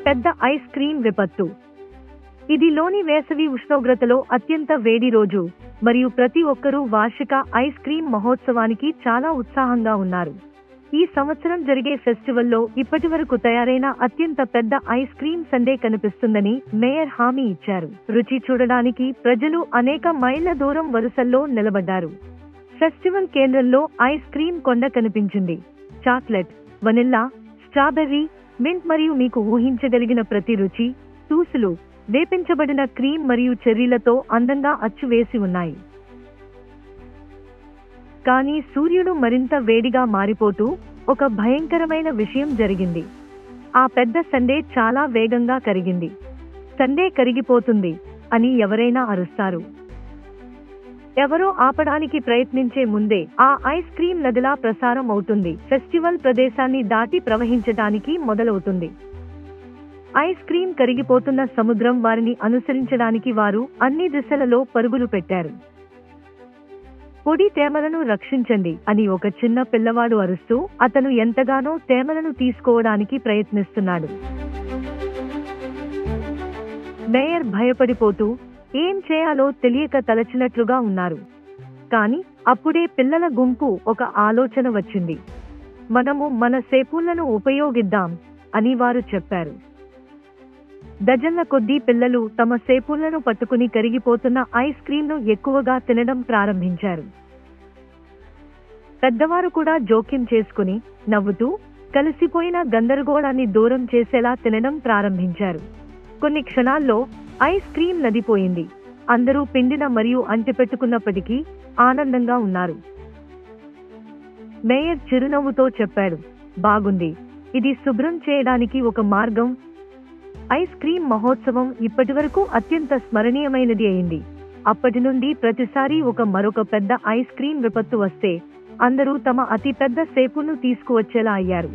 పెద్ద ice cream విపత్తు. ఇది లోని వేసవి ఉష్ణోగ్రతలో అత్యంత వేడి రోజు, మరియు ప్రతి ఒక్కరూ వార్షిక ఐస్ క్రీం మహోత్సవానికి చాలా ఉత్సాహంగా ఉన్నారు. ఈ సంవత్సరం జరిగే ఫెస్టివల్లో ఇప్పటివరకు తయారైన అత్యంత పెద్ద ఐస్ క్రీం సండే కనిపిస్తుందని మేయర్ హామీ ఇచ్చారు. రుచి చూడడానికి ప్రజలు అనేక మైళ్ల దూరం వరుసల్లో నిలబడ్డారు. ఫెస్టివల్ కేంద్రంలో ఐస్ క్రీం కొండ కనిపించింది. చాక్లెట్, వనిల్లా, స్ట్రాబెర్రీ, మింట్ మరియు మీకు ఊహించగలిగిన ప్రతి రుచి, టూసులు, వేపించబడిన క్రీం మరియు చెర్రీలతో అందంగా అచ్చువేసి ఉన్నాయి. కానీ సూర్యుడు మరింత వేడిగా మారిపోతూ ఒక భయంకరమైన విషయం జరిగింది. ఆ పెద్ద సండే చాలా వేగంగా కరిగింది. సండే కరిగిపోతుంది అని ఎవరైనా అరుస్తారు. ఎవరో ఆపడానికి ప్రయత్నించే ముందే ఆ ఐస్ క్రీం నదిలా ప్రసారం అవుతుంది. ఫెస్టివల్ ప్రదేశాన్ని దాటి ప్రవహించడానికి మొదలవుతుంది. ఐస్ క్రీం కరిగిపోతున్న సముద్రం వారిని అనుసరించడానికి వారు అన్ని దిశలలో పరుగులు పెట్టారు. పొడి తేమలను రక్షించండి అని ఒక చిన్న పిల్లవాడు అరుస్తూ అతను ఎంతగానో తేమలను తీసుకోవడానికి ప్రయత్నిస్తున్నాడు. మేయర్ భయపడిపోతూ ఏం చేయాలో తెలియక తలచినట్లుగా ఉన్నారు. కాని అప్పుడే పిల్లల గుంపు ఒక ఆలోచన వచ్చింది. మనము మన సేపులను ఉపయోగిద్దాం అని వారు చెప్పారు. డజన్ల కొద్దీ పిల్లలు తమ సేపులను పట్టుకుని కరిగిపోతున్న ఐస్ క్రీంను ఎక్కువగా తినడం ప్రారంభించారు. పెద్దవారు కూడా జోక్యం చేసుకుని నవ్వుతూ కలిసిపోయిన గందరగోళాన్ని దూరం చేసేలా తినడం ప్రారంభించారు. కొన్ని క్షణాల్లో ఐస్ క్రీం నదిపోయింది. అందరూ పిండిన మరియు అంటిపెట్టుకున్నప్పటికీ ఆనందంగా ఉన్నారు. మేయర్ చిరునవ్వుతో చెప్పాడు, బాగుంది, ఇది శుభ్రం చేయడానికి ఒక మార్గం. ఐస్ క్రీం మహోత్సవం ఇప్పటివరకు అత్యంత స్మరణీయమైనది అయింది. అప్పటి నుండి ప్రతిసారి మరొక పెద్ద ఐస్ క్రీం విపత్తు వస్తే అందరూ తమ అతి పెద్ద సేపును తీసుకువచ్చేలా అయ్యారు.